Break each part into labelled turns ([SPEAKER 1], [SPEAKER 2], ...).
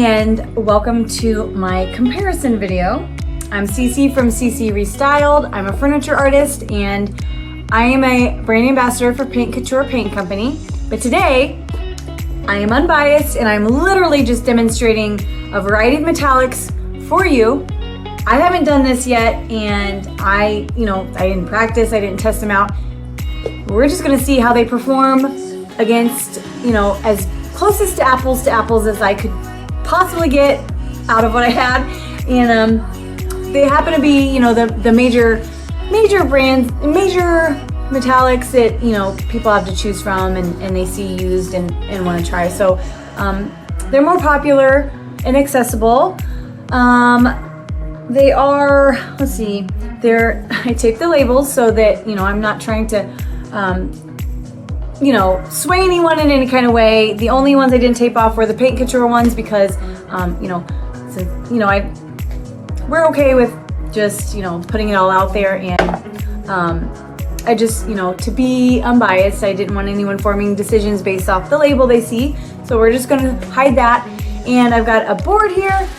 [SPEAKER 1] and welcome to my comparison video. I'm CeCe from CeCe Restyled. I'm a furniture artist and I am a brand ambassador for Paint Couture Paint Company. But today, I am unbiased and I'm literally just demonstrating a variety of metallics for you. I haven't done this yet and I didn't practice, I didn't test them out. We're just gonna see how they perform against, as closest to apples as I could possibly get out of what I had. And they happen to be, the major brands, major metallics that, people have to choose from and they see used and want to try. So they're more popular and accessible. They are, I tape the labels so that, I'm not trying to, sway anyone in any kind of way. The only ones I didn't tape off were the Paint Couture ones because, we're okay with just, putting it all out there. And I just, to be unbiased, I didn't want anyone forming decisions based off the label they see. So we're just gonna hide that. And I've got a board here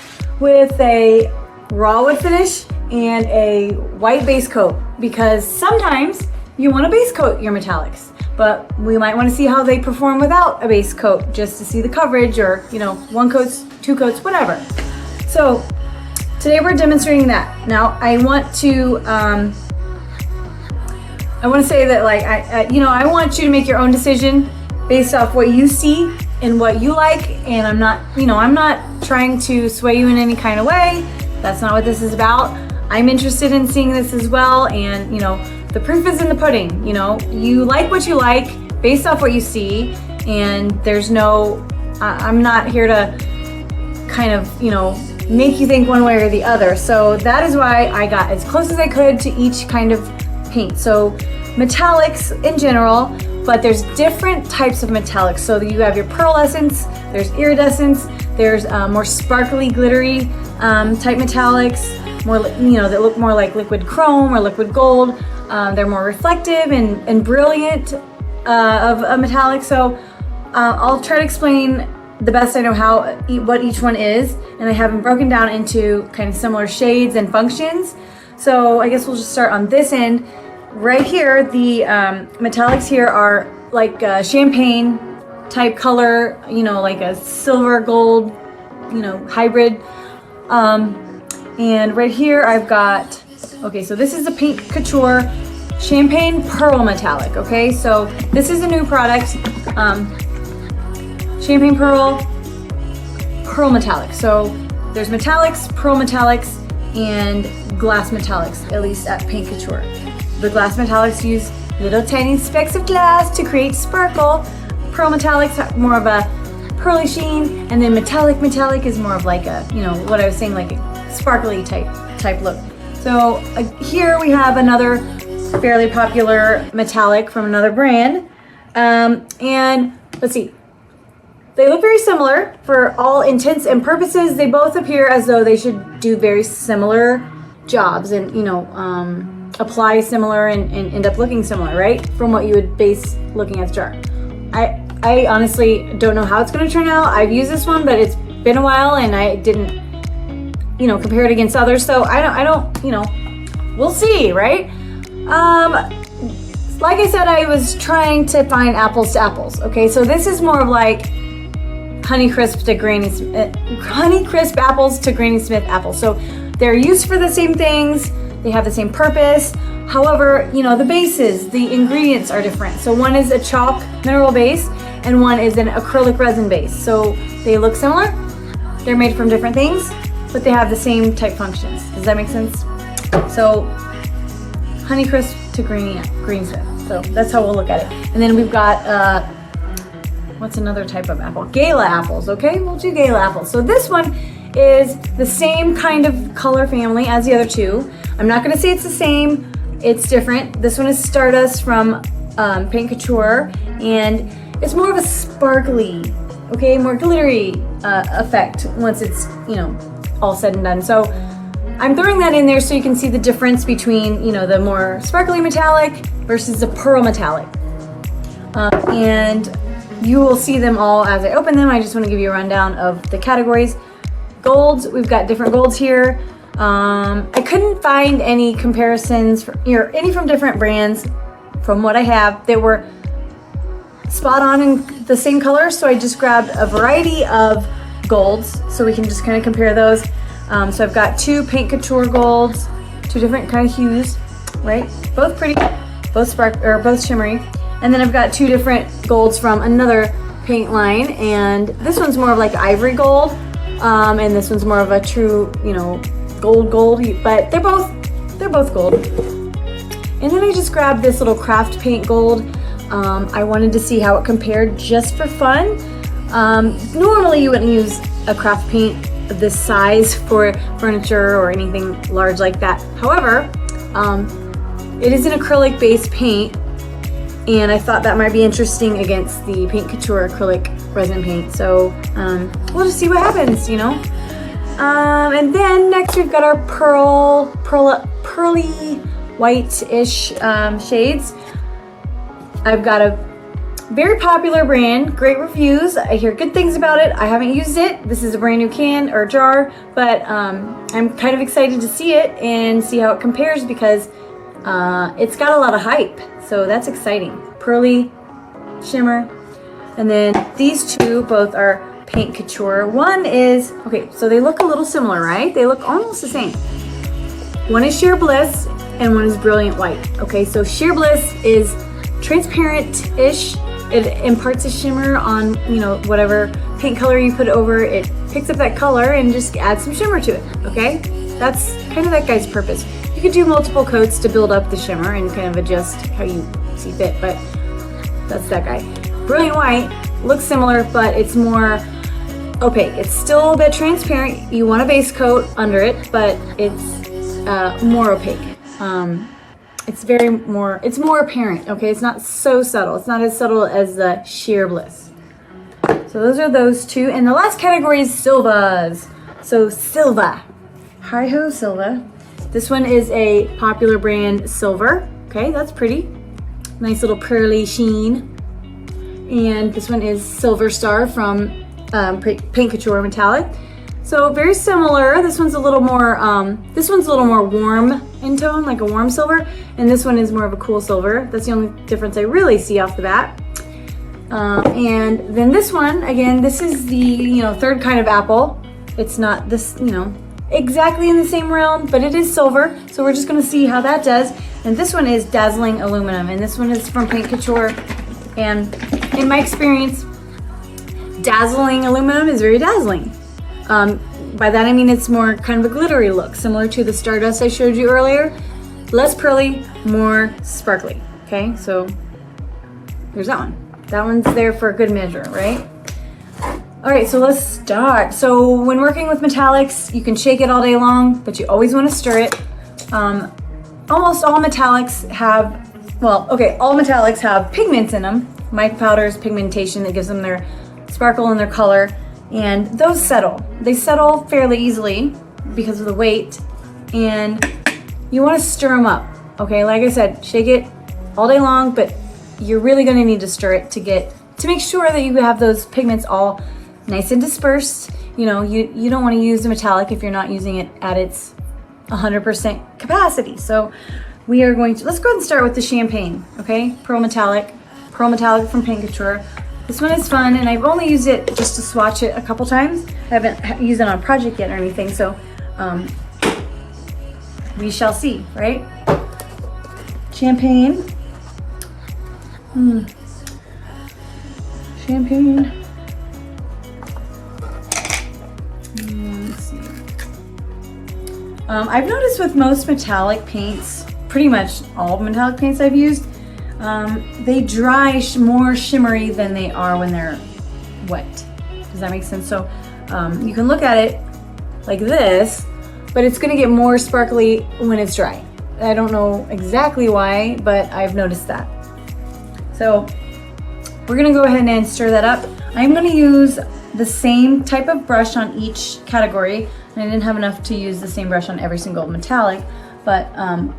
[SPEAKER 1] with a raw wood finish and a white base coat because sometimes you want to base coat your metallics, but we might want to see how they perform without a base coat just to see the coverage or, one coat, two coats, whatever. So today we're demonstrating that. Now I want to say that I want you to make your own decision based off what you see and what you like. And I'm not trying to sway you in any kind of way. That's not what this is about. I'm interested in seeing this as well. And, the proof is in the pudding. You like what you like based off what you see. And there's I'm not here to kind of, make you think one way or the other. So that is why I got as close as I could to each kind of paint. So metallics in general, but there's different types of metallics. So you have your pearlescence, there's iridescence, there's more sparkly, glittery type metallics, more that look more like liquid chrome or liquid gold. They're more reflective and brilliant of a metallic. So I'll try to explain the best I know what each one is, and I have them broken down into kind of similar shades and functions. So I guess we'll just start on this end. Right here, the metallics here are like champagne type color, like a silver gold, hybrid. And right here I've got, so this is a Paint Couture Champagne Pearl Metallic, okay? So this is a new product, Champagne Pearl Metallic. So there's metallics, pearl metallics, and glass metallics, at least at Paint Couture. The glass metallics use little tiny specks of glass to create sparkle. Pearl metallics have more of a pearly sheen, and then metallic is more of like a, what I was saying, like a sparkly type look. So here we have another fairly popular metallic from another brand. And let's see. They look very similar for all intents and purposes. They both appear as though they should do very similar jobs and, apply similar and end up looking similar, right? From what you would base looking at the chart. I honestly don't know how it's going to turn out. I've used this one, but it's been a while and I didn't, compare it against others. So I don't, we'll see, right? Like I said, I was trying to find apples to apples. Okay, so this is more of like Honeycrisp apples to Granny Smith apples. So they're used for the same things. They have the same purpose. However, the bases, the ingredients are different. So one is a chalk mineral base and one is an acrylic resin base. So they look similar. They're made from different things, but they have the same type functions. Does that make sense? So Honeycrisp to Granny Smith. So that's how we'll look at it. And then we've got, what's another type of apple? Gala apples, okay? We'll do Gala apples. So this one is the same kind of color family as the other two. I'm not gonna say it's the same, it's different. This one is Stardust from Paint Couture, and it's more of a sparkly, okay, more glittery effect once it's, all said and done. So I'm throwing that in there so you can see the difference between, the more sparkly metallic versus the pearl metallic. And you will see them all as I open them. I just want to give you a rundown of the categories. golds. We've got different golds here. I couldn't find any comparisons any from different brands from what I have that were spot on in the same color. So I just grabbed a variety of golds so we can just kind of compare those. So I've got 2 Paint Couture golds, 2 different kind of hues, right? Both pretty, both shimmery. And then I've got 2 different golds from another paint line, and this one's more of like ivory gold, and this one's more of a true, you know, gold, but they're both gold. And then I just grabbed this little craft paint gold. I wanted to see how it compared just for fun. Normally you wouldn't use a craft paint of this size for furniture or anything large like that. However, it is an acrylic based paint, and I thought that might be interesting against the Paint Couture acrylic resin paint. So we'll just see what happens, you know. And then next we've got our pearly white-ish shades. I've got a very popular brand, great reviews. I hear good things about it. I haven't used it. This is a brand new can or jar, but I'm kind of excited to see it and see how it compares because it's got a lot of hype. So that's exciting. Pearly shimmer. And then these 2 both are Paint Couture. One is, okay, so they look a little similar, right? They look almost the same. One is Sheer Bliss and one is Brilliant White. Okay, so Sheer Bliss is transparent-ish. It imparts a shimmer on, you know, whatever paint color you put over. It picks up that color and just adds some shimmer to it, okay? That's kind of that guy's purpose. You could do multiple coats to build up the shimmer and kind of adjust how you see fit, but that's that guy. Brilliant White looks similar, but it's more opaque. It's still a bit transparent. You want a base coat under it, but it's more opaque. It's more apparent, okay? It's not so subtle. It's not as subtle as the Sheer Bliss. So those are those 2. And the last category is Silvas. So Silva. Hi-ho Silva. This one is a popular brand, Silver. Okay, that's pretty. Nice little pearly sheen. And this one is Silver Star from Paint Couture Metallic. So very similar. This one's a little more warm in tone, like a warm silver, and this one is more of a cool silver. That's the only difference I really see off the bat. And then this one, again, this is the, you know, third kind of apple. It's not this, you know, exactly in the same realm, but it is silver. So we're just gonna see how that does. And this one is Dazzling Aluminum, and this one is from Paint Couture. And in my experience, dazzling aluminum is very dazzling. By that I mean it's more kind of a glittery look, similar to the Stardust I showed you earlier. Less pearly, more sparkly. Okay, so there's that one. That one's there for a good measure, right? All right, so let's start. So when working with metallics, you can shake it all day long, but you always want to stir it. Almost all metallics have, well, okay, all metallics have pigments in them. Mica powder is pigmentation that gives them their sparkle and their color, and those settle. They settle fairly easily because of the weight, and you want to stir them up. Okay, like I said, shake it all day long, but you're really going to need to stir it to make sure that you have those pigments all nice and dispersed. You know, you don't want to use the metallic if you're not using it at its 100% capacity. So we are going to, let's go ahead and start with the champagne, okay? Pearl metallic from Paint Couture. This one is fun, and I've only used it just to swatch it a couple times. I haven't used it on a project yet or anything, so we shall see, right? Champagne. Champagne. Let's see. I've noticed with most metallic paints, pretty much all metallic paints I've used, they dry more shimmery than they are when they're wet. Does that make sense? So you can look at it like this, but it's gonna get more sparkly when it's dry. I don't know exactly why, but I've noticed that. So we're gonna go ahead and stir that up. I'm gonna use the same type of brush on each category. And I didn't have enough to use the same brush on every single metallic, but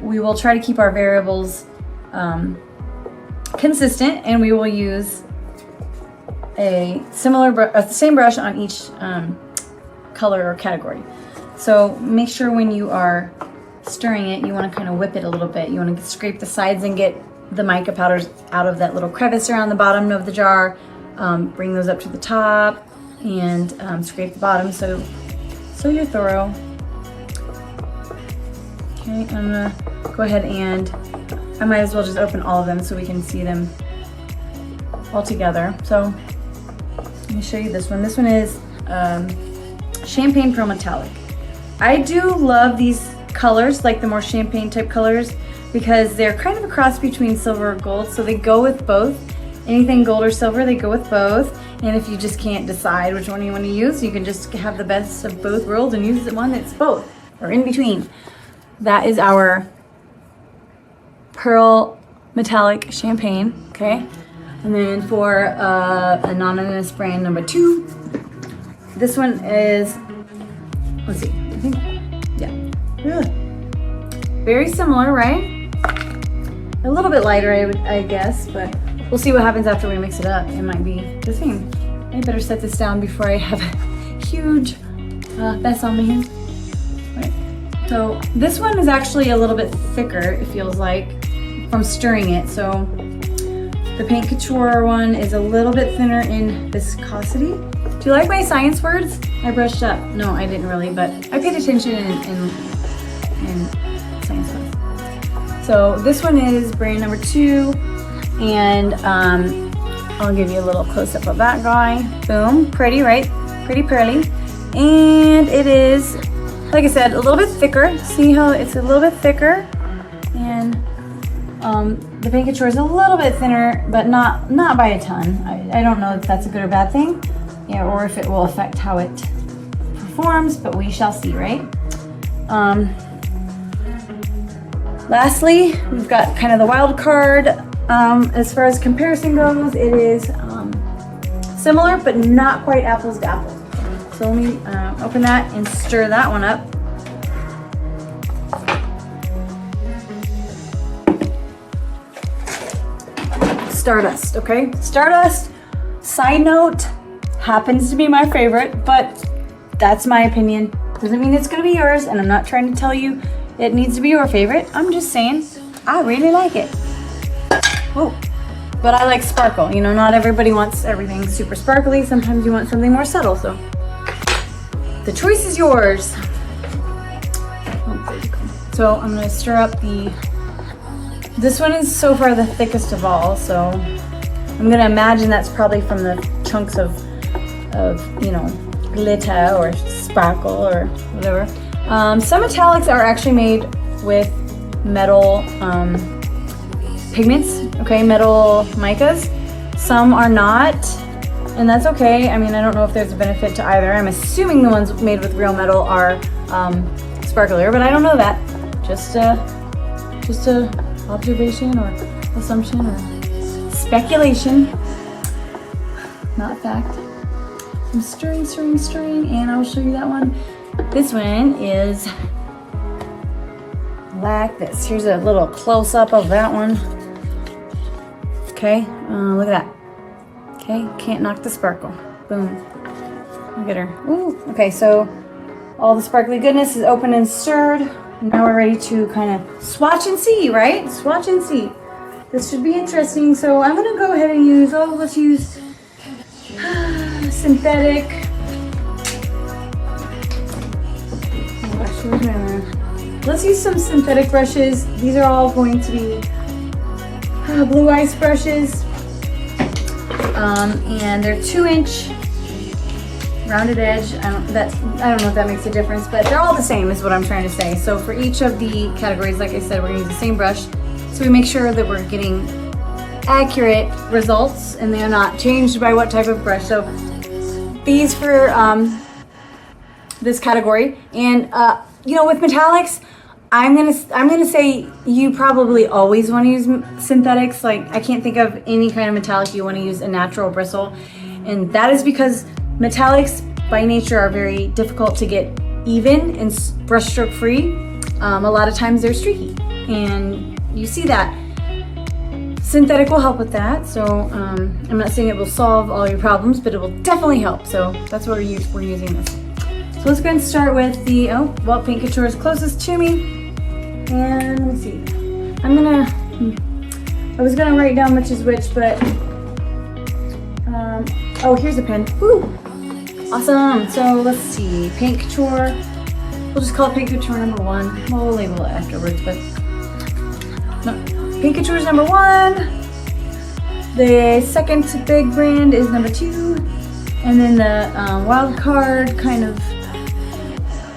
[SPEAKER 1] we will try to keep our variables consistent, and we will use a same brush on each color or category. So make sure when you are stirring it, you want to kind of whip it a little bit. You want to scrape the sides and get the mica powders out of that little crevice around the bottom of the jar. Bring those up to the top and scrape the bottom so you're thorough. Okay, I'm gonna go ahead and I might as well just open all of them so we can see them all together. So let me show you this one. This one is Champagne Pearl Metallic. I do love these colors, like the more champagne type colors, because they're kind of a cross between silver and gold, so they go with both. Anything gold or silver, they go with both. And if you just can't decide which one you want to use, you can just have the best of both worlds and use the one that's both, or in between. That is our Pearl Metallic Champagne, okay? And then for anonymous brand number 2, this one is, let's see, I think, yeah. Very similar, right? A little bit lighter, I guess, but we'll see what happens after we mix it up. It might be the same. I better set this down before I have a huge mess on my hands. Right. So this one is actually a little bit thicker, it feels like, from stirring it. So the Paint Couture one is a little bit thinner in viscosity. Do you like my science words? I brushed up. No, I didn't really, but I paid attention in science class. So this one is brand number 2, and I'll give you a little close-up of that guy. Boom, pretty, right? Pretty pearly. And it is, like I said, a little bit thicker. See how it's a little bit thicker? And the Paint Couture is a little bit thinner, but not by a ton. I don't know if that's a good or bad thing, yeah, or if it will affect how it performs, but we shall see, right? Lastly, we've got kind of the wild card. As far as comparison goes, it is similar, but not quite apples to apples. So let me open that and stir that one up. Stardust, okay? Stardust, side note, happens to be my favorite, but that's my opinion. Doesn't mean it's gonna be yours, and I'm not trying to tell you it needs to be your favorite. I'm just saying, I really like it. Oh, but I like sparkle. You know, not everybody wants everything super sparkly. Sometimes you want something more subtle, so the choice is yours. So I'm gonna stir up this one is so far the thickest of all, so I'm gonna imagine that's probably from the chunks of you know, glitter or sparkle or whatever. Some metallics are actually made with metal pigments, okay, metal micas. Some are not, and that's okay. I mean, I don't know if there's a benefit to either. I'm assuming the ones made with real metal are sparklier, but I don't know that. Just a observation or assumption or speculation, not fact. I'm stirring, and I'll show you that one. This one is like this. Here's a little close-up of that one. Okay, look at that. Okay, can't knock the sparkle. Boom. Look at her. Ooh. Okay, so all the sparkly goodness is open and stirred. Now we're ready to kind of swatch and see, right? Swatch and see. This should be interesting. So I'm gonna go ahead and use, let's use synthetic. Let's use some synthetic brushes. These are all going to be blue ice brushes. And they're 2-inch rounded edge. I don't know if that makes a difference, but they're all the same is what I'm trying to say. So for each of the categories, like I said, we're gonna use the same brush. So we make sure that we're getting accurate results and they're not changed by what type of brush. So these for this category. And you know, with metallics, I'm gonna say you probably always want to use synthetics. Like, I can't think of any kind of metallic you want to use a natural bristle, and that is because metallics by nature are very difficult to get even and brushstroke free. A lot of times they're streaky, and you see that. Synthetic will help with that. So I'm not saying it will solve all your problems, but it will definitely help. So that's why we're using this. So So let's go ahead and start with the, Paint Couture is closest to me. And let me see. I was gonna write down which is which, but, here's a pen. Woo! Awesome. So let's see, Paint Couture. We'll just call it Paint Couture number 1. We'll label it afterwards, but no. Paint Couture is number 1. The second big brand is number 2. And then the wild card kind of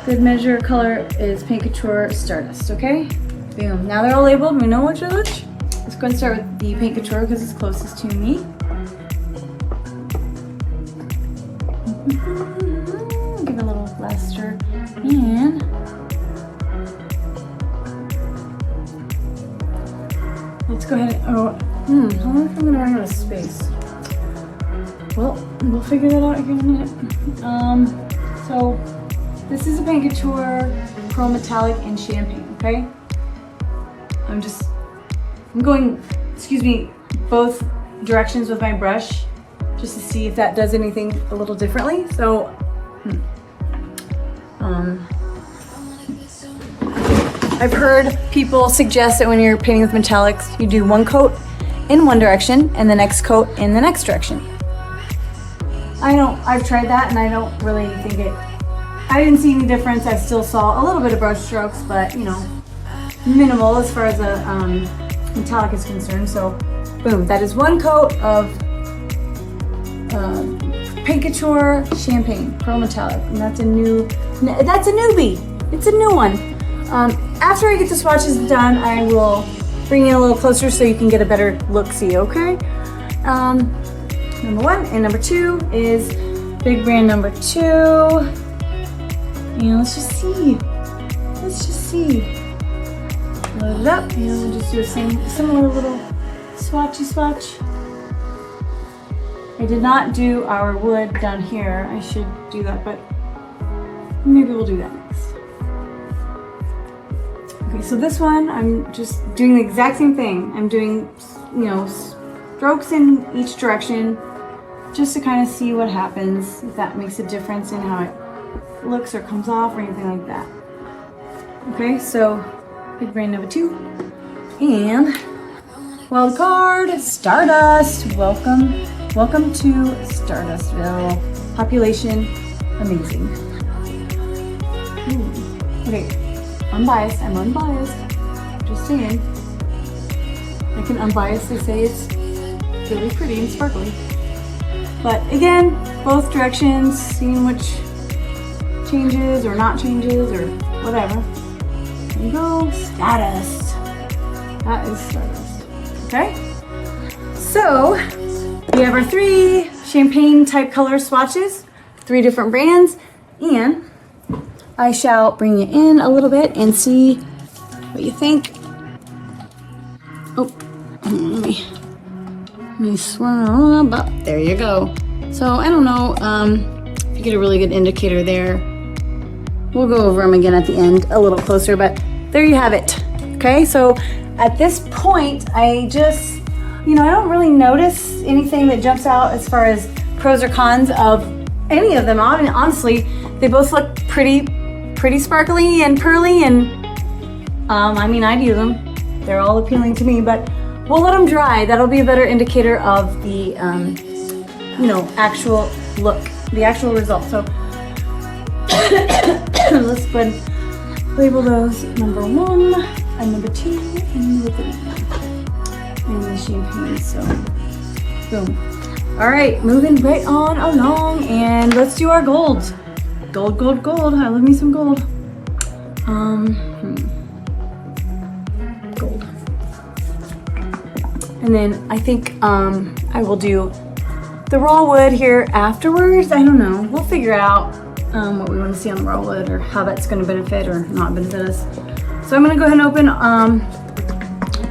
[SPEAKER 1] good measure color is Paint Couture Stardust, okay? Boom. Now they're all labeled. We know which is which. Let's go and start with the Paint Couture because it's closest to me. Give it a little luster. And let's go ahead and, I wonder if I'm going to run out of space. Well, we'll figure that out here in a minute. So this is a Paint Couture Pearl Metallic and Champagne, okay? I'm going, both directions with my brush just to see if that does anything a little differently. So, I've heard people suggest that when you're painting with metallics, you do one coat in one direction and the next coat in the next direction. I've tried that and I don't really think I didn't see any difference. I still saw a little bit of brush strokes, but minimal as far as a metallic is concerned. So boom, that is one coat of Paint Couture Champagne Pearl Metallic, and that's a newbie. It's a new one. After I get the swatches done, I will bring you a little closer so you can get a better look-see, okay? Number 1 and number 2 is big brand number 2. And let's just see. Load it up and we'll just do a similar little swatch. I did not do our wood down here. I should do that, but maybe we'll do that next. Okay, so this one, I'm just doing the exact same thing. I'm doing, strokes in each direction just to kind of see what happens, if that makes a difference in how it looks or comes off or anything like that. Okay, so big brand number 2 and wild card Stardust. Welcome to Stardustville. Population amazing. Okay, unbiased. I'm unbiased. Just saying. I can unbiased. They say it's really pretty and sparkly. But again, both directions, seeing which changes or not changes or whatever. There you go, Stardust. That is Stardust. Okay? So, we have our 3 champagne type color swatches, 3 different brands, and I shall bring you in a little bit and see what you think. Oh, let me swirl on up. There you go. So I don't know if you get a really good indicator there. We'll go over them again at the end a little closer, but there you have it. Okay, so at this point, I just, I don't really notice anything that jumps out as far as pros or cons of any of them. Honestly, they both look pretty sparkly and pearly, and I'd use them. They're all appealing to me, but we'll let them dry. That'll be a better indicator of the, actual look, the actual result. So let's go ahead and label those number 1 and number 2 and number 3 and the champagne. So boom. All right, moving right on along, and let's do our golds. Gold. I love me some gold. Gold. And then I think I will do the raw wood here afterwards. I don't know. We'll figure out what we want to see on the raw wood or how that's going to benefit or not benefit us. So I'm going to go ahead and open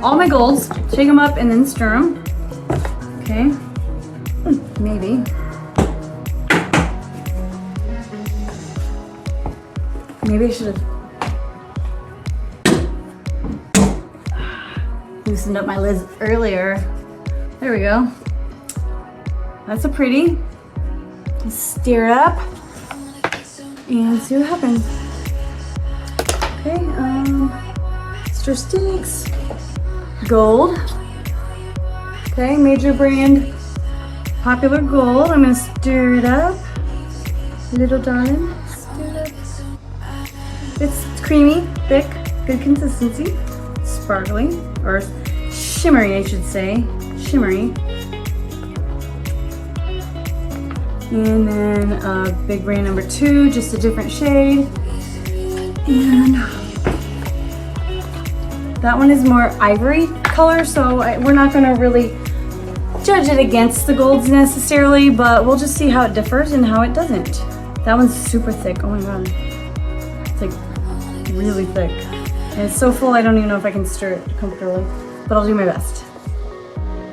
[SPEAKER 1] all my golds, shake them up, and then stir them. Okay. Maybe. Maybe I should have loosened up my lids earlier. There we go. That's a pretty. Stir it up. and see what happens. Okay, stir sticks, gold. Okay, major brand, popular gold. I'm gonna stir it up, little darling. Stir it up. It's creamy, thick, good consistency, sparkly, or shimmery, I should say, shimmery. And then big brand number 2, just a different shade. And that one is more ivory color, so we're not gonna really judge it against the golds necessarily, but we'll just see how it differs and how it doesn't. That one's super thick, oh my god. It's like really thick. And it's so full I don't even know if I can stir it comfortably, but I'll do my best.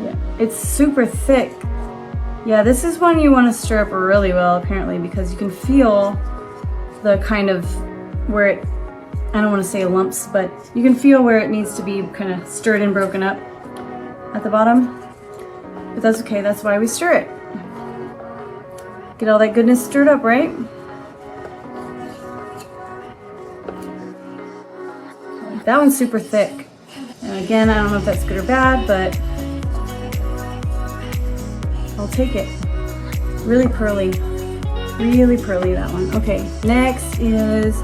[SPEAKER 1] Yeah, it's super thick. Yeah, this is one you want to stir up really well apparently, because you can feel the kind of where it, I don't want to say lumps, but you can feel where it needs to be kind of stirred and broken up at the bottom. But that's okay, that's why we stir it. Get all that goodness stirred up, right? That one's super thick. And again, I don't know if that's good or bad, but I'll take it. Really pearly, that one. Okay, next is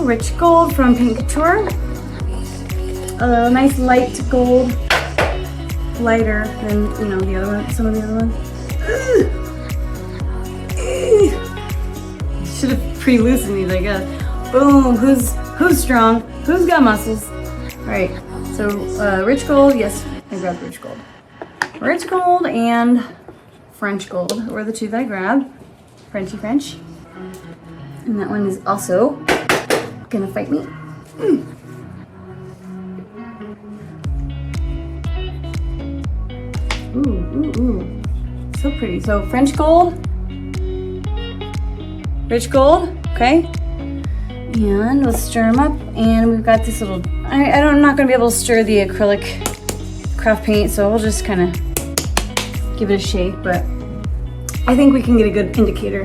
[SPEAKER 1] Rich Gold from Paint Couture. A nice light gold, lighter than the other one. Some of the other ones. Should have pre-loosened these, I guess. Boom. Who's strong? Who's got muscles? All right. So Rich Gold. Yes, I grabbed Rich Gold. Rich Gold and French Gold were the 2 that I grabbed. Frenchy French. And that one is also gonna fight me. Ooh. So pretty. So French Gold, Rich Gold, okay? And we'll stir them up. And we've got this little, I'm not gonna be able to stir the acrylic craft paint, so we'll just kind of give it a shake, but I think we can get a good indicator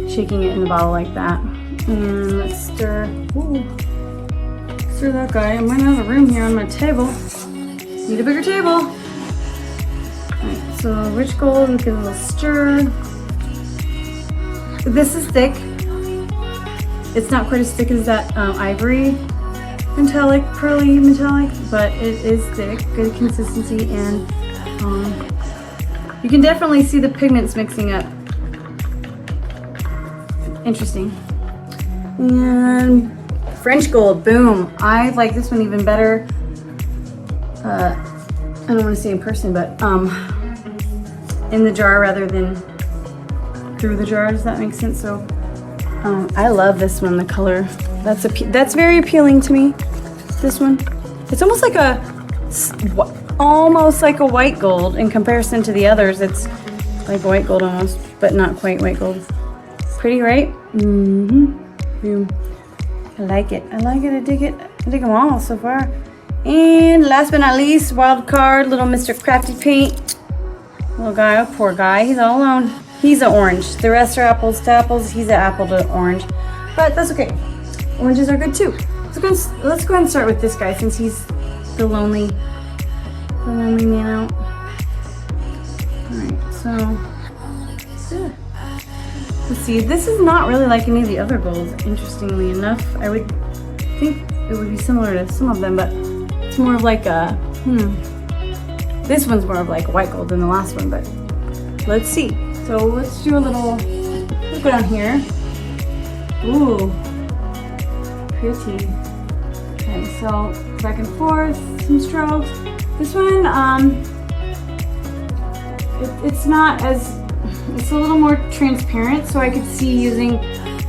[SPEAKER 1] shaking it in the bottle like that. And let's stir. Ooh. Stir that guy. I'm running out of room here on my table. Need a bigger table. Alright, so Rich Gold, we give it a little stir. This is thick. It's not quite as thick as that ivory metallic, pearly metallic, but it is thick, good consistency, and you can definitely see the pigments mixing up. Interesting. And French Gold, boom. I like this one even better. I don't want to say in person, but in the jar rather than through the jar. Does that make sense? So I love this one. The color that's very appealing to me. This one, it's almost like a white gold in comparison to the others. It's like white gold almost, but not quite white gold. Pretty, right? Boom. I like it. I dig it. I dig them all so far. And last but not least, wild card, little Mr. Crafty Paint. Little guy, oh, poor guy. He's all alone. He's an orange. The rest are apples to apples. He's an apple to orange. But that's okay. Oranges are good too. Let's go ahead and start with this guy since he's the lonely man out. Alright, so let's see. This is not really like any of the other golds, interestingly enough. I would think it would be similar to some of them, but it's more of like a, this one's more of like white gold than the last one, but let's see. So let's do a little, let's go down here. Ooh, pretty. Okay, so back and forth, some strokes. This one, it's not as, it's a little more transparent, so I could see using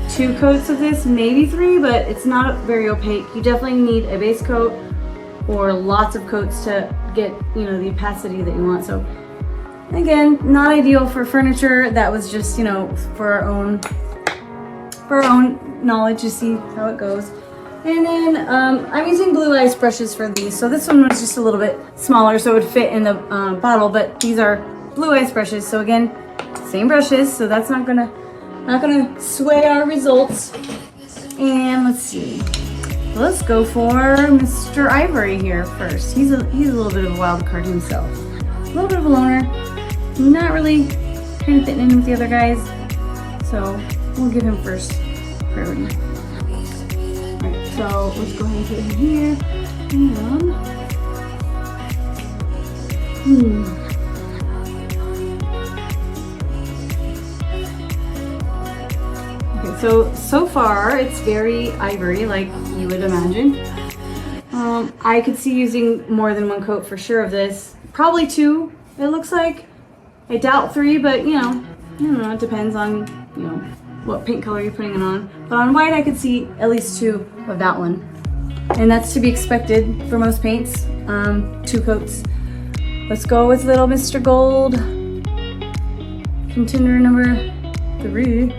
[SPEAKER 1] 2 coats of this, maybe 3, but it's not very opaque. You definitely need a base coat or lots of coats to get, the opacity that you want. So again, not ideal for furniture. That was just, for our own knowledge to see how it goes. And then I'm using blue ice brushes for these. So this one was just a little bit smaller, so it would fit in the bottle, but these are blue ice brushes. So again, same brushes, so that's not gonna Not gonna sway our results. And let's see. Let's go for Mr. Ivory here first. He's a little bit of a wild card himself. A little bit of a loner. Not really kind of fitting in with the other guys. So we'll give him first priority. Alright, so let's go ahead and put him here. Okay, so far it's very ivory, like you would imagine. I could see using more than one coat for sure of this. Probably 2, it looks like. I doubt 3, but you know, I don't know, it depends on, you know, what paint color you're putting it on. But on white I could see at least 2 of that one. And that's to be expected for most paints, 2 coats. Let's go with little Mr. Gold. Contender number 3.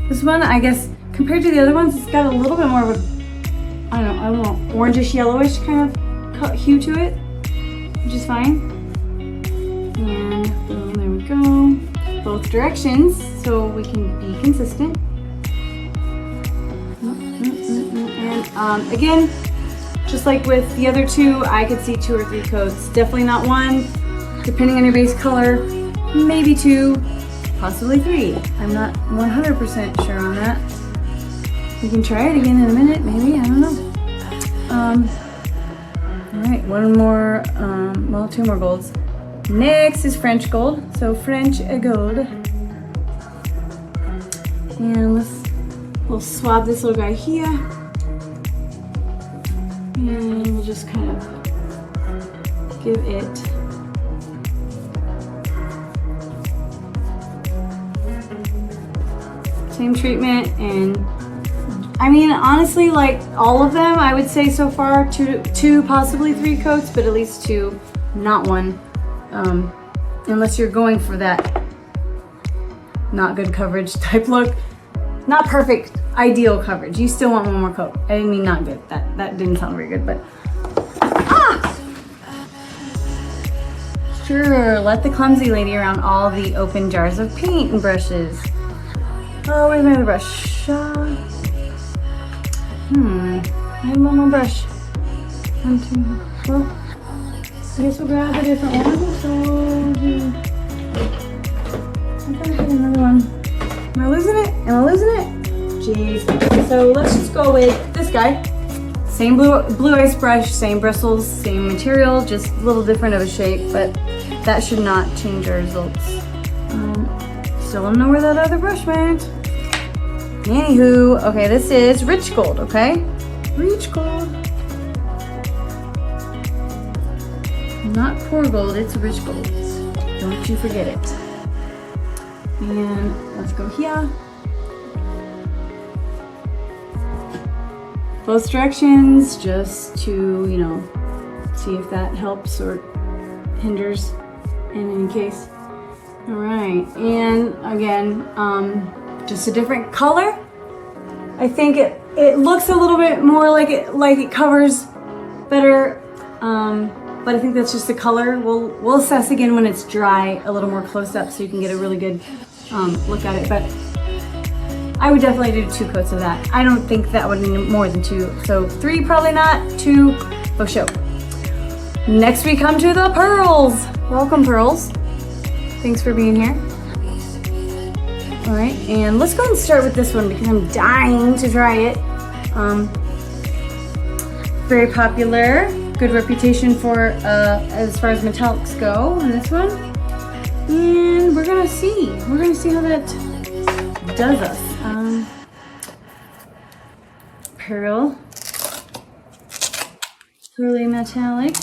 [SPEAKER 1] This one, I guess, compared to the other ones, it's got a little bit more of a, I don't know, orangish yellowish kind of hue to it, which is fine. And boom, there we go. Both directions, so we can be consistent. And again, just like with the other 2, I could see 2 or 3 coats. Definitely not 1, depending on your base color, maybe 2, possibly 3. I'm not 100% sure on that. We can try it again in a minute, maybe, I don't know. All right, 1 more, well, 2 more golds. Next is French gold, so French gold. And we'll swab this little guy here. And we'll just kind of give it same treatment. And I mean, honestly, like all of them, I would say so far 2, possibly 3 coats, but at least 2, not 1. Unless you're going for that not good coverage type look. Not perfect, ideal coverage. You still want 1 more coat. I didn't mean not good. That didn't sound very good, but sure, let the clumsy lady around all the open jars of paint and brushes. Oh, where's my other brush? I have 1 more brush. 1, 2, well, I guess we'll grab a different one. So, I thought I had another one. Am I losing it? Am I losing it? Jeez. So let's just go with this guy. Same blue ice brush, same bristles, same material, just a little different of a shape, but that should not change our results. Still don't know where that other brush went. Anywho, okay, this is rich gold, okay? Rich gold. Not poor gold, it's rich gold. Don't you forget it. And let's go here. Both directions, just to, you know, see if that helps or hinders in any case. All right, and again, just a different color. I think it looks a little bit more like it covers better, but I think that's just the color. We'll assess again when it's dry, a little more close up, so you can get a really good look at it. But I would definitely do 2 coats of that. I don't think that would need more than 2. So 3 probably not, 2 for sure. Next we come to the pearls. Welcome, pearls. Thanks for being here. All right, and let's go ahead and start with this one because I'm dying to try it. Very popular, good reputation for as far as metallics go on this one. And we're gonna see how that does us. Pearly metallic.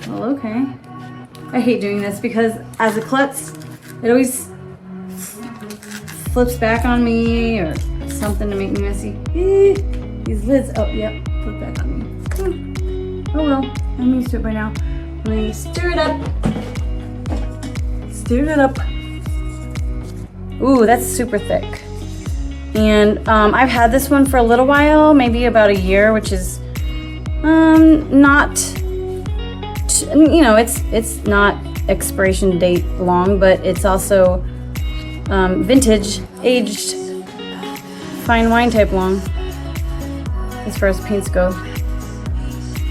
[SPEAKER 1] Well, okay. I hate doing this because as a klutz, it always flips back on me or something to make me messy. These lids, oh yep, flip back on me. Oh well, I'm used to it by now. Let me stir it up. Stir it up. Ooh, that's super thick. And I've had this one for a little while, maybe about a year, which is not, you know, it's not expiration date long, but it's also vintage, aged, fine wine type long as far as paints go.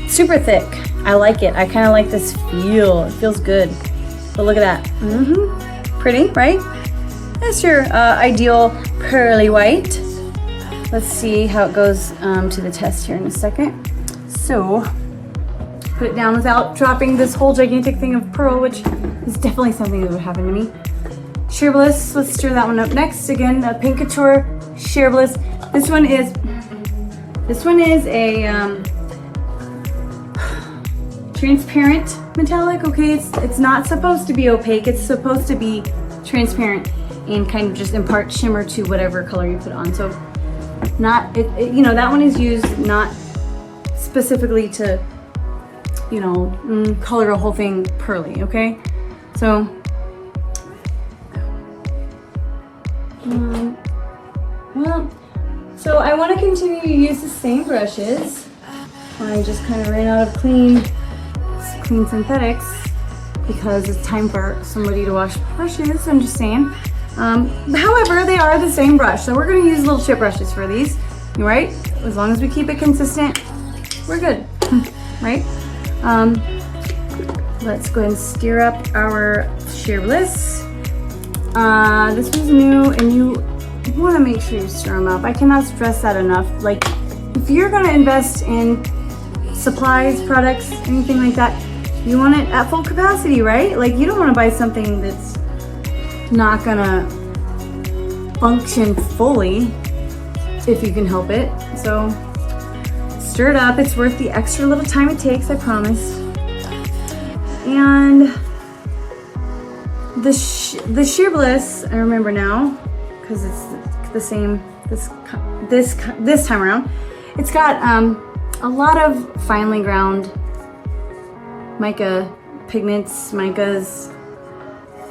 [SPEAKER 1] Super thick. I like it. I kind of like this feel. It feels good. But look at that. Pretty, right? That's your ideal pearly white. Let's see how it goes to the test here in a second. So, put it down without dropping this whole gigantic thing of pearl, which is definitely something that would happen to me. Sheer Bliss, let's stir that one up next. Again, a Pink Couture Sheer Bliss. This one is a transparent metallic. Okay, it's not supposed to be opaque. It's supposed to be transparent and kind of just impart shimmer to whatever color you put on. So, not you know, that one is used not specifically to, you know, color a whole thing pearly. Okay, so. Well, so I want to continue to use the same brushes. I just kind of ran out of clean synthetics because it's time for somebody to wash brushes, I'm just saying. However, they are the same brush, so we're going to use little chip brushes for these, right? As long as we keep it consistent, we're good, right? Let's go ahead and stir up our Sheer Bliss. This one's new, and you want to make sure you stir them up. I cannot stress that enough. Like, if you're going to invest in supplies, products, anything like that, you want it at full capacity, right? Like, you don't want to buy something that's not going to function fully if you can help it. So, stir it up. It's worth the extra little time it takes, I promise. And the Sheer Bliss, I remember now, because it's the same this time around. It's got a lot of finely ground mica pigments, micas,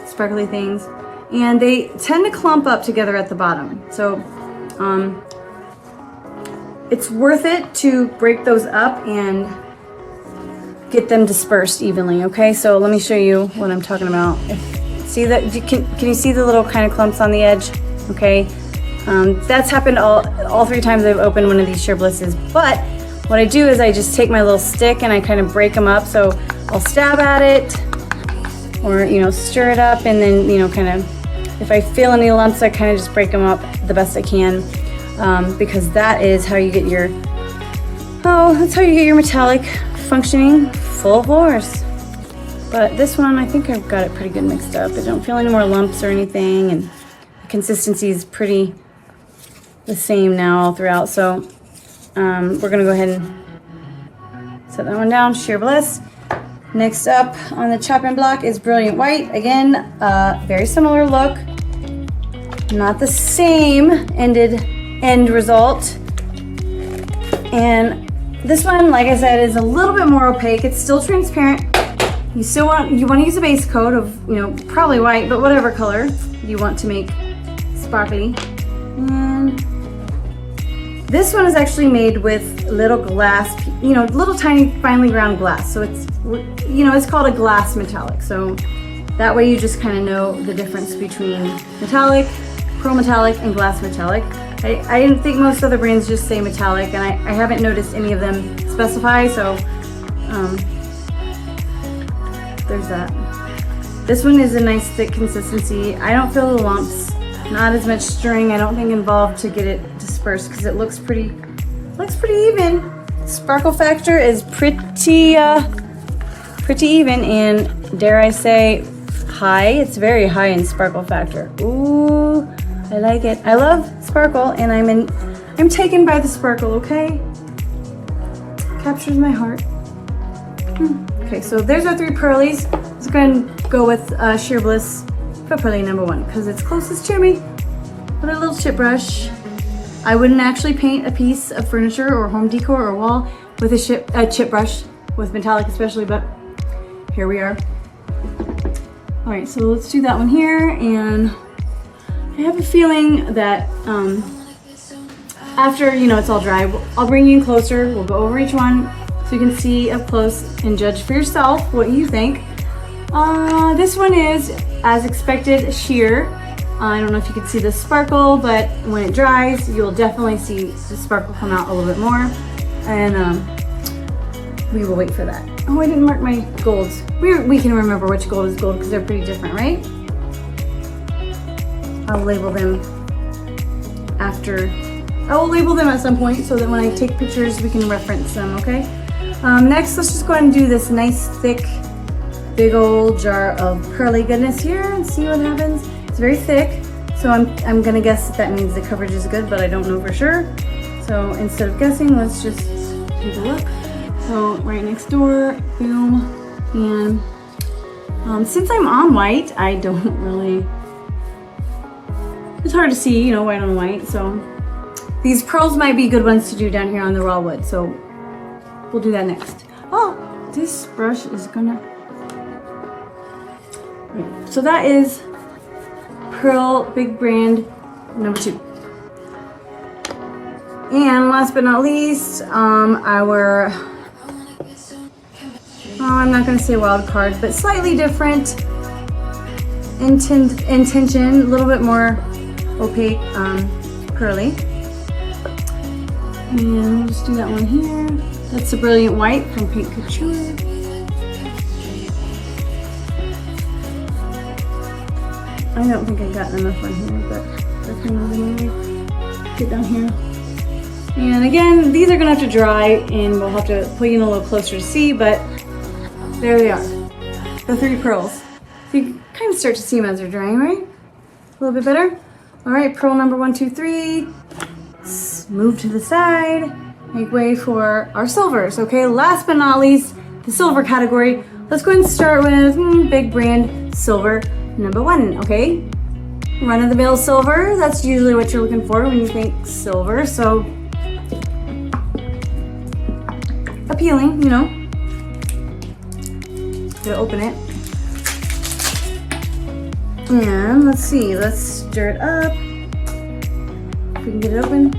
[SPEAKER 1] sparkly things, and they tend to clump up together at the bottom. So it's worth it to break those up and get them dispersed evenly. Okay, so let me show you what I'm talking about. See that? Can you see the little kind of clumps on the edge? Okay, that's happened all 3 times I've opened one of these Sheer Blisses. But what I do is I just take my little stick and I kind of break them up. So I'll stab at it, or stir it up, and then kind of, if I feel any lumps, I kind of just break them up the best I can, because that is how you get your metallic functioning full force. But this one, I think I've got it pretty good mixed up. I don't feel any more lumps or anything, and the consistency is pretty the same now all throughout. So we're gonna go ahead and set that one down, Sheer Bliss. Next up on the chopping block is Brilliant White. Again, very similar look, not the same end result. And this one, like I said, is a little bit more opaque. It's still transparent. You want to use a base coat of, probably white, but whatever color you want to make sparkly. And this one is actually made with little glass, little tiny finely ground glass. So it's called a glass metallic. So that way you just kind of know the difference between metallic, pearl metallic, and glass metallic. I didn't think most other brands just say metallic, and I haven't noticed any of them specify, so there's that. This one is a nice thick consistency. I don't feel the lumps, not as much stirring, I don't think, involved to get it dispersed, because it looks pretty even. Sparkle factor is pretty even, and dare I say high. It's very high in sparkle factor. Ooh, I like it. I love sparkle, and I'm taken by the sparkle. Okay, captures my heart. Okay, so there's our 3 pearlies. Let's go ahead and go with Sheer Bliss for pearly number 1, because it's closest to me. With a little chip brush. I wouldn't actually paint a piece of furniture or home decor or wall with a chip brush, with metallic especially, but here we are. All right, so let's do that one here, and I have a feeling that after it's all dry, I'll bring you in closer. We'll go over each one so you can see up close and judge for yourself what you think. This one is, as expected, sheer. I don't know if you can see the sparkle, but when it dries, you'll definitely see the sparkle come out a little bit more. And we will wait for that. Oh, I didn't mark my golds. We can remember which gold is gold because they're pretty different, right? I'll label them after. I will label them at some point so that when I take pictures, we can reference them, okay? Next, let's just go ahead and do this nice, thick, big old jar of pearly goodness here and see what happens. It's very thick, so I'm gonna guess that means the coverage is good, but I don't know for sure. So instead of guessing, let's just take a look. So right next door, boom, and since I'm on white, I don't really, it's hard to see, you know, white on white, so these pearls might be good ones to do down here on the raw wood, so we'll do that next. Oh, this brush is gonna, right. So that is Pearl Big Brand number 2. And last but not least, our, I'm not going to say wild card, but slightly different intention, a little bit more opaque, pearly. And we'll just do that one here. That's the Brilliant White from Paint Couture. I don't think I got enough on here, but that's another get down here. And again, these are gonna have to dry and we'll have to put you in a little closer to see, but there they are, the 3 pearls. So you can kind of start to see them as they're drying, right? A little bit better. All right, pearl number 1, 2, 3. Move to the side, make way for our silvers, okay? Last but not least, the silver category. Let's go ahead and start with Big Brand Silver number 1, okay? Run-of-the-mill silver, that's usually what you're looking for when you think silver, so appealing, you know. To open it. And let's see, let's stir it up. If we can get it open.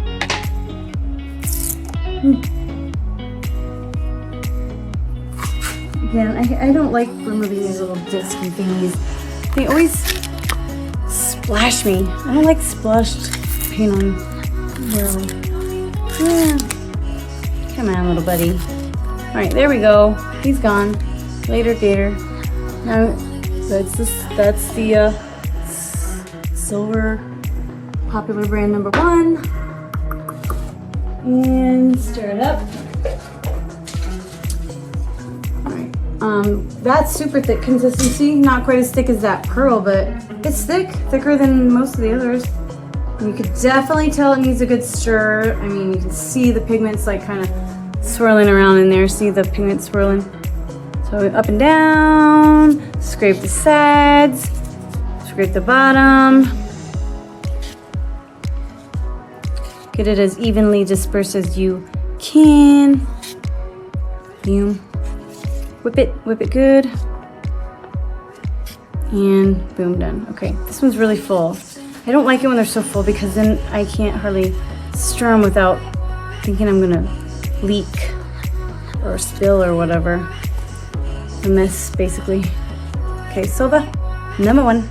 [SPEAKER 1] Again, I don't like removing these little disky thingies. They always splash me. I don't like splashed paint on really. Yeah. Come on, little buddy. All right, there we go. He's gone. Later, Gator. Now that's the silver popular brand number 1. And stir it up. All right. That's super thick consistency. Not quite as thick as that pearl, but it's thicker than most of the others. And you could definitely tell it needs a good stir. I mean, you can see the pigments like kind of swirling around in there. See the pigment swirling? So up and down, scrape the sides, scrape the bottom. Get it as evenly dispersed as you can. Boom. Whip it good. And boom, done. Okay, this one's really full. I don't like it when they're so full because then I can't hardly stir them without thinking I'm gonna leak or spill or whatever. A mess, basically. Okay, silver number 1.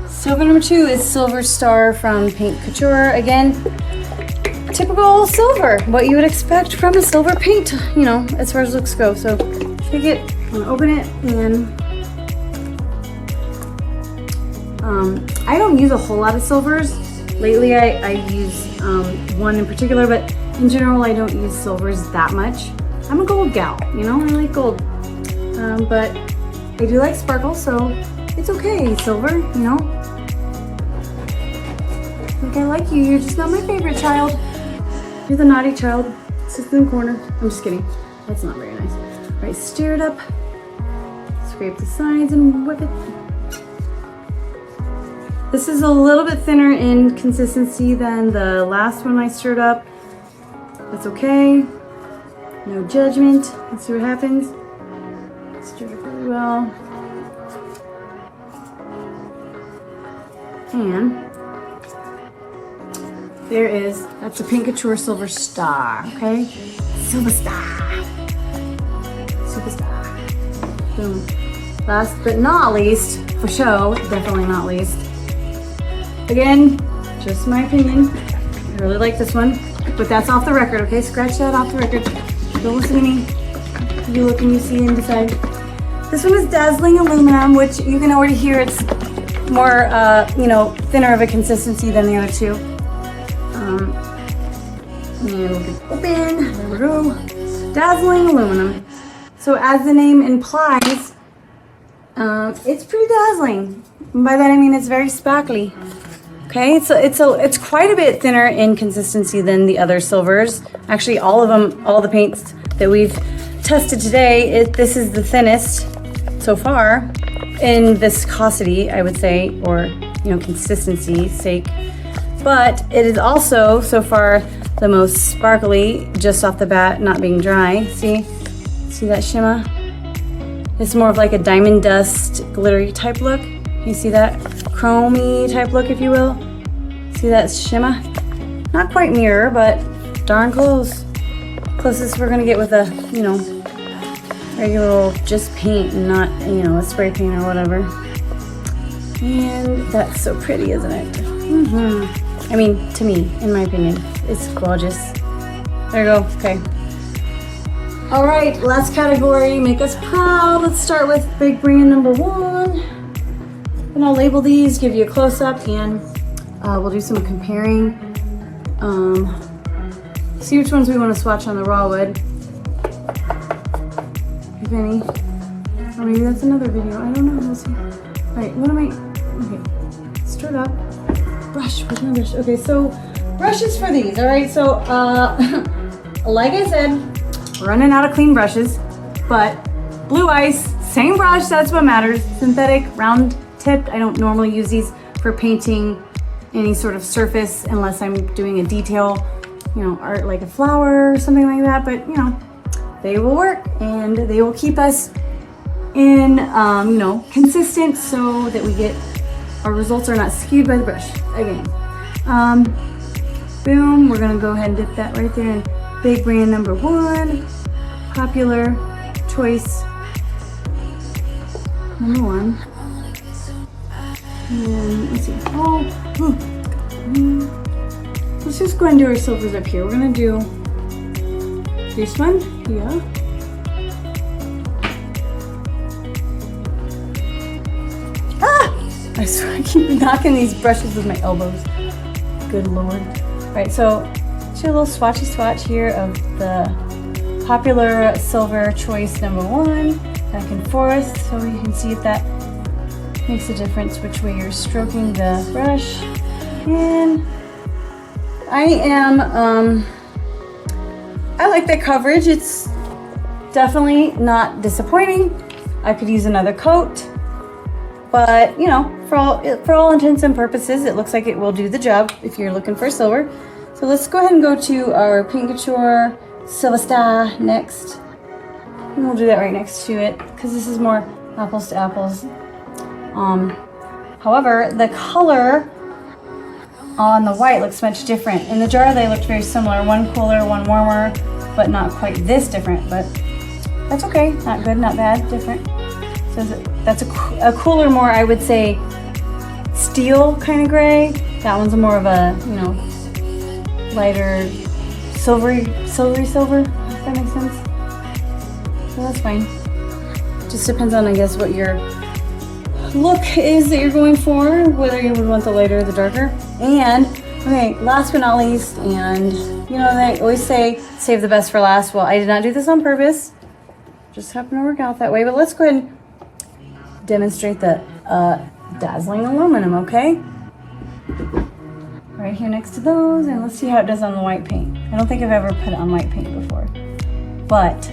[SPEAKER 1] Silver number 2 is Silver Star from Paint Couture. Again, typical silver, what you would expect from a silver paint, you know, as far as looks go. So take it, I'm gonna open it, and I don't use a whole lot of silvers. Lately I use one in particular, but in general I don't use silvers that much. I'm a gold gal, you know, I like gold. But I do like sparkle, so it's okay, silver, you know. I think I like you, you're just not my favorite child. You're the naughty child, sits in the corner. I'm just kidding, that's not very nice. All right, stir it up, scrape the sides and whip it. This is a little bit thinner in consistency than the last one I stirred up. That's okay, no judgment. Let's see what happens. Stir it really well. And there is, that's a Paint Couture Silver Star, okay? Silver Star. Silver Star. Boom. Last but not least, for show, definitely not least, Again, just my opinion. I really like this one, but that's off the record, okay? Scratch that off the record. Don't listen to me. You look and you see and decide. This one is Dazzling Aluminum, which you can already hear it's more, thinner of a consistency than the other two. And we'll get open. There we go. Dazzling Aluminum. So as the name implies, it's pretty dazzling. And by that I mean it's very sparkly. Okay, so it's quite a bit thinner in consistency than the other silvers. Actually, all of them, all the paints that we've tested today, this is the thinnest so far in viscosity, I would say, or consistency sake. But it is also so far the most sparkly, just off the bat, not being dry. See that shimmer? It's more of like a diamond dust, glittery type look. You see that chromey type look, if you will? See that shimmer? Not quite mirror, but darn close. Closest we're gonna get with a, regular old just paint and not, a spray paint or whatever. And that's so pretty, isn't it? I mean, to me, in my opinion, it's gorgeous. There you go, okay. All right, last category, make us proud. Let's start with big brand number 1. And I'll label these, give you a close-up, and we'll do some comparing. See which ones we want to swatch on the raw wood. If any. Or maybe that's another video, I don't know, we'll see. All right, what am I, okay, stir it up. Brush, where's my brush? Okay, so brushes for these, all right? So, like I said, running out of clean brushes, but blue ice, same brush, that's what matters. Synthetic, round tipped. I don't normally use these for painting any sort of surface unless I'm doing a detail, art like a flower or something like that, but they will work and they will keep us in, consistent so that we get, our results are not skewed by the brush again. Boom, we're gonna go ahead and dip that right there in big brand number 1, popular choice number 1. And let's see, let's just go ahead and do our silvers up here. We're gonna do this one here. I swear I keep knocking these brushes with my elbows. Good Lord. All right, so just a little swatchy swatch here of the popular silver choice number 1, back and forth, so you can see if that makes a difference which way you're stroking the brush. And I am, I like the coverage. It's definitely not disappointing. I could use another coat. But, for all intents and purposes, it looks like it will do the job if you're looking for silver. So let's go ahead and go to our Paint Couture Silver Star next. And we'll do that right next to it because this is more apples to apples. However, the color on the white looks much different. In the jar, they looked very similar. One cooler, one warmer, but not quite this different. But that's okay. Not good, not bad, different. So that's a cooler, more, I would say, steel kind of gray. That one's more of a, lighter silvery silver, if that makes sense. So that's fine. Just depends on, I guess, what your look is that you're going for, whether you would want the lighter or the darker. And, okay, last but not least, and, they always say, save the best for last. Well, I did not do this on purpose. Just happened to work out that way. But let's go ahead and demonstrate the dazzling aluminum, okay? Right here next to those, and let's see how it does on the white paint. I don't think I've ever put it on white paint before, but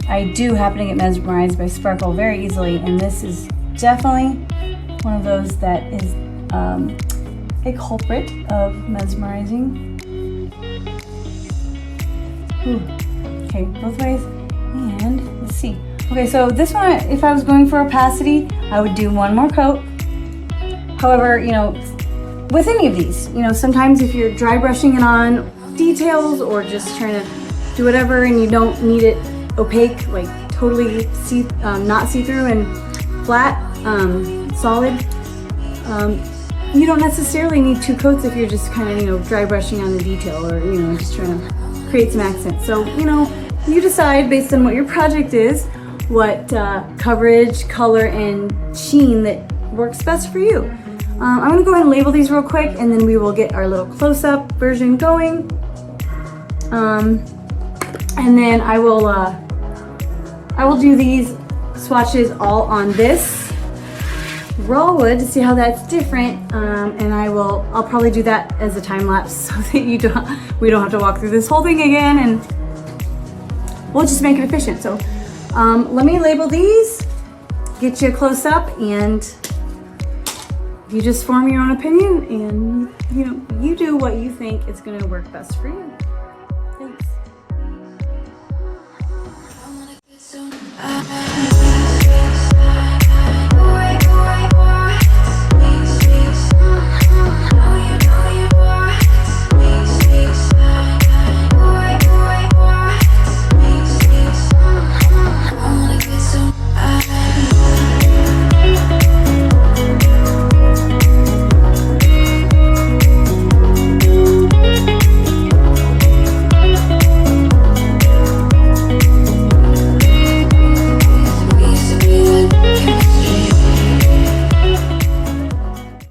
[SPEAKER 1] I do happen to get mesmerized by sparkle very easily, and this is definitely one of those that is a culprit of mesmerizing. Ooh. Okay, both ways, and let's see. Okay, so this one, if I was going for opacity, I would do one more coat. However, with any of these, sometimes if you're dry brushing it on details or just trying to do whatever and you don't need it opaque, like totally not see-through and flat, solid, you don't necessarily need 2 coats if you're just kind of, you know, dry brushing on the detail, or, you know, just trying to create some accents. So, you know, you decide based on what your project is, what coverage, color, and sheen that works best for you. I'm gonna go ahead and label these real quick, and then we will get our little close-up version going. And then I will do these swatches all on this raw wood to see how that's different. And I'll probably do that as a time lapse so that we don't have to walk through this whole thing again, and we'll just make it efficient. So let me label these, get you a close up, and you just form your own opinion, and you know, you do what you think is going to work best for you. Thanks.